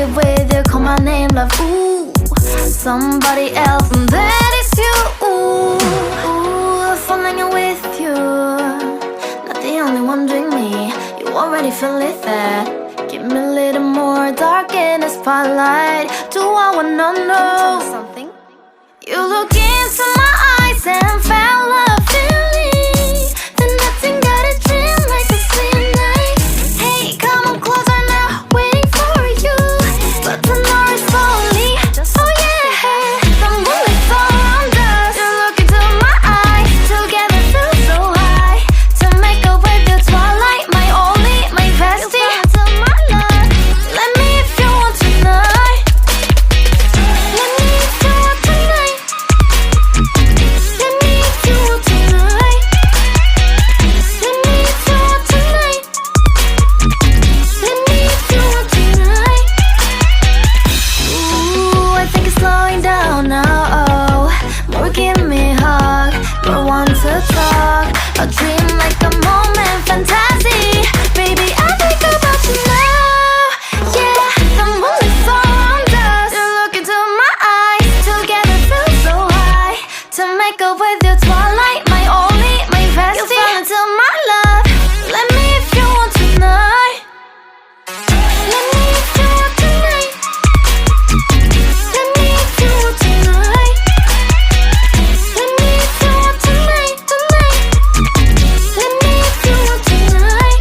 be with you, call my name, love. Ooh, somebody else, and that is you. Ooh, falling in with you, not the only one doing me. You already feel it there. Give me a little more dark in the spotlight. Do I wanna know something? You look into my eyes and fell love feeling. Then nothing got a dream like a same night. Hey, come on closer now, waiting for you. But tomorrow is slowly. Oh yeah, the moonlight's around us. You look into my eyes, together feel so high. To make up with the twilight, my only, my bestie. My love, let me if you want tonight. Let me if you want tonight. Let me if you want tonight. Let me if you want tonight. Let me if you want tonight. Ooh, I think it's slowing down now. Oh, more give me a hug, more want to talk. A dream like a moment, fantasy. Baby, I think about you now. Yeah, the moonlight's around us. You look into my eyes, together feel so high. To make up with your twilight, my only, my bestie. You fall into my love. Let me if you want tonight. Let me if you want tonight. Let me if you want tonight. Let me if you want tonight, tonight. Let me if you want tonight.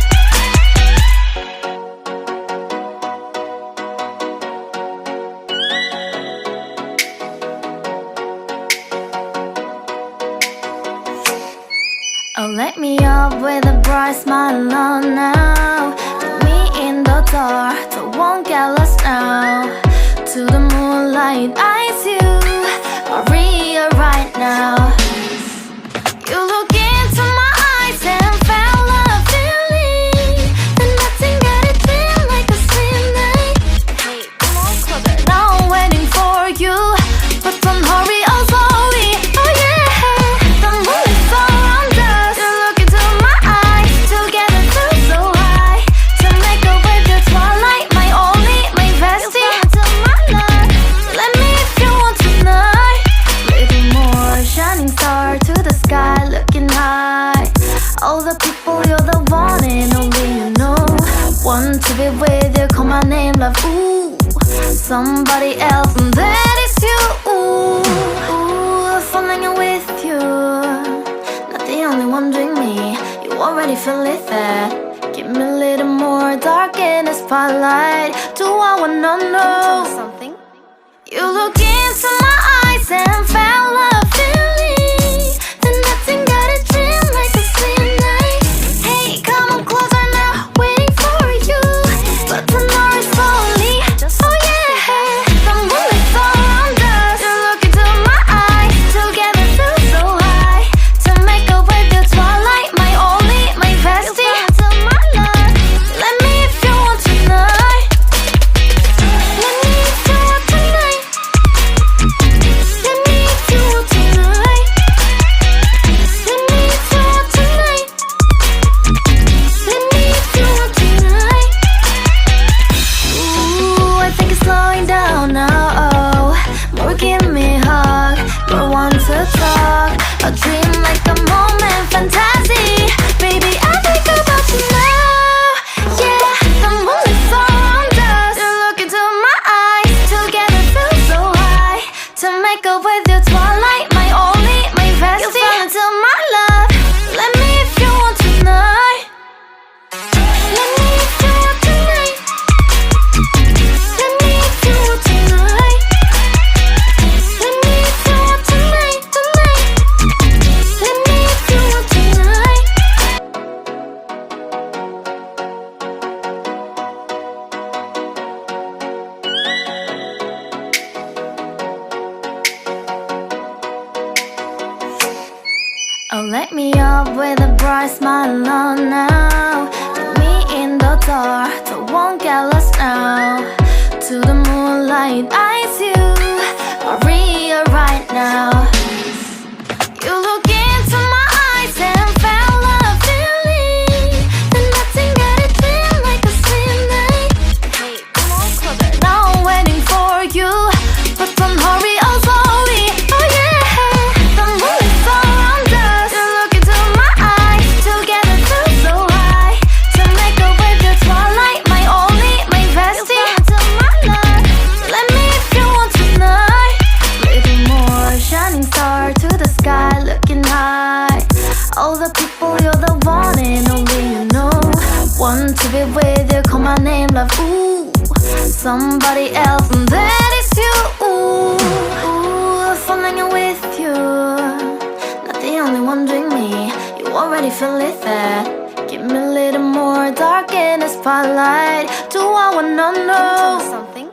Oh, let me up with a bright smile on now. Put me in the dark, so won't get lost now. To the moonlight, eyes you, Maria right now. You look into my eyes and fell love feeling. Then nothing got a dream like a same night. Hey, come on closer. Now I'm waiting for you, but don't hurry, oh slowly. Oh yeah, the moonlight's around us. You look into my eyes, together feel so high. To make up with your twilight, my only, my bestie. To my love, let me if you want tonight. Little more shining star to the sky, looking high. All the people, you're the one and only you know. Want to be with you, call my name, love. Ooh, somebody else, and that is you. Ooh, falling in with you, not the only one doing me. You already feel it there. Give me a little more dark in the spotlight. Do I wanna know something? You look into my eyes and fell love feeling. Then nothing got a dream like a same night. Hey, come on closer now, waiting for you. But tomorrow is slowly. Oh yeah, the moonlight's around us. You look into my eyes, together feel so high. To make up with your twilight, my only, my bestie. To my love, let me if you want tonight. Let me if you want tonight. Let me if you want tonight. Let me if you want tonight. Let me if you want tonight. Ooh, I think it's slowing down now. Oh, more give me a hug, more want to talk. A dream like a moment, fantasy. Baby, I think about you now. Yeah, the moonlight's around us. You look into my eyes, together feel so high. To make up with your twilight, my only, my bestie. You fall into my love. Let me if you want tonight. Let me if you want tonight. Let me if you want tonight. Let me if you want tonight, tonight. Let me if you want tonight. Oh, let me up with a bright smile on now. Put me in the dark, so won't get lost now. To the moonlight, eyes you, Maria right now. You look into my eyes and fell love feeling. Then nothing got a dream like a same night. Hey, come on closer. Now with you, call my name, love. Ooh, somebody else, and that is you. Ooh, falling with you, not the only one doing me. You already feel it there. Give me a little more dark in the spotlight. Do I wanna know something?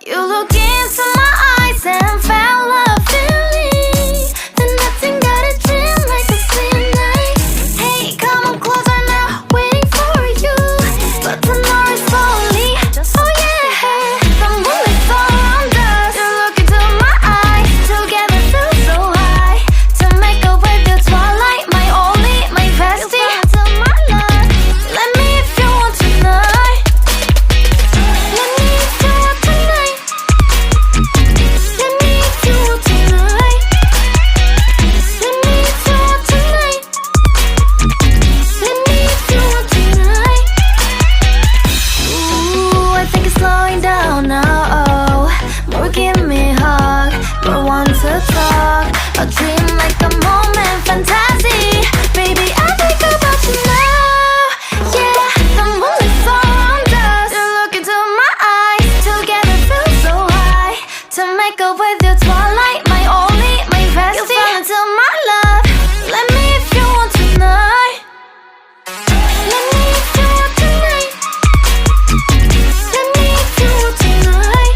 You look into my eyes and felt love feeling. Then nothing got a dream like a slim night. Hey, come on closer now, waiting for you. But tomorrow is slowly. Oh yeah, the moonlight's around us. You look into my eyes, together feel so high. To make up with the twilight, my only, my bestie. My love, let me if you want tonight. Let me if you want tonight. Let me if you want tonight. Let me if you want tonight. Let me if you want tonight. Ooh, I think it's slowing down now. Oh, more give me a hug, more want to talk. A dream like a moment, fantasy. Baby, I think about you now. Yeah, the moonlight's around us. You look into my eyes, together feel so high. To make up with your twilight, my only, my bestie. You fall into my love. Let me if you want tonight. Let me if you want tonight. Let me if you want tonight.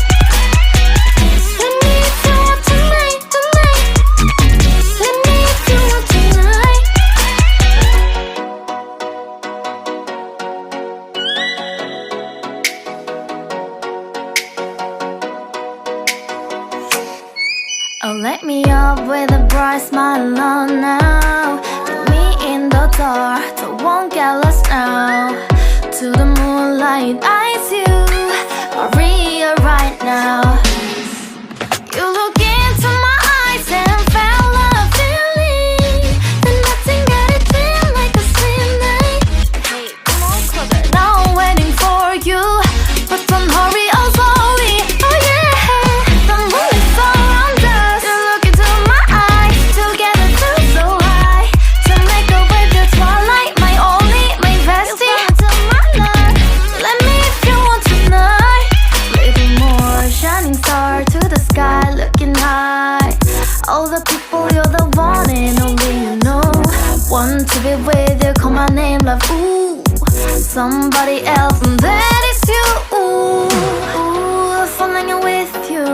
Let me if you want tonight, tonight. Let me if you want tonight. Oh, let me up with a bright smile on now. Put me in the dark, so won't get lost now. To the moonlight, eyes you, Maria right now. You look into my eyes and felt love feeling. Then nothing got a dream like a slim night. Hey, come on closer. Now I'm waiting for you, but don't hurry, oh slowly. Oh yeah, the moonlight's around us. You look into my eyes, together feel so high. To make up with your twilight, my only, my bestie. To my love, let me if you want tonight. Little more shining star to the sky, looking high. All the people, you're the one and only you know. Want to be with you, call my name, love. Ooh, somebody else, and that is you. Ooh, falling with you,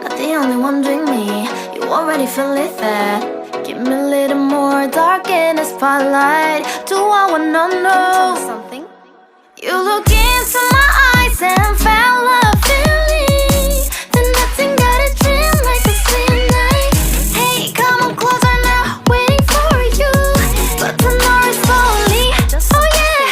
not the only one doing me. You already feel it there. Give me a little more dark in the spotlight. Do I wanna know something? You look into my eyes and felt love feeling. Then nothing got a dream like a slim night. Hey, come on closer now, waiting for you. But tomorrow is slowly. Oh yeah,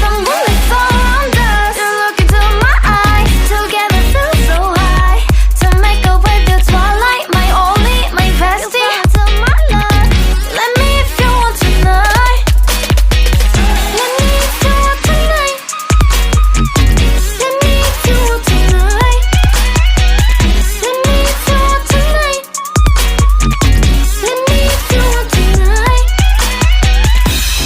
the moonlight's around us. You look into my eyes, together feel so high. To make up with your twilight, my only, my bestie. To my love, let me if you want tonight. Let me if you want tonight. Let me if you want tonight. Let me if you want tonight. Let me if you want tonight.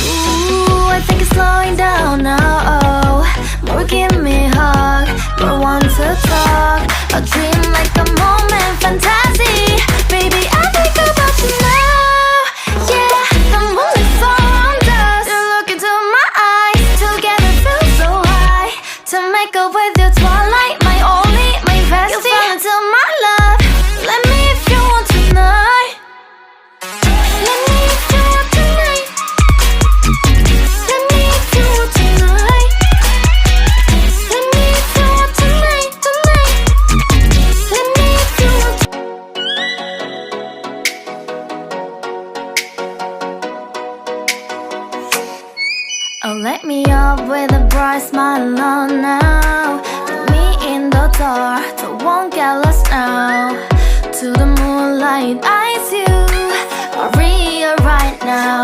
Ooh, I think it's slowing down now. Oh, more give me a hug, more want to talk. A dream like a moment, fantasy. Baby, I think about you now. Yeah, the moonlight's around us. You look into my eyes, together feel so high. To make up with your twilight, my only, my bestie. You fall into my love. Let me if you want tonight. Let me if you want tonight. Let me if you want tonight. Let me if you want tonight, tonight. Let me if you want. Oh, let me up with a bright smile on now. Put me in the dark, so won't get lost now. To the moonlight, eyes you, Maria right now.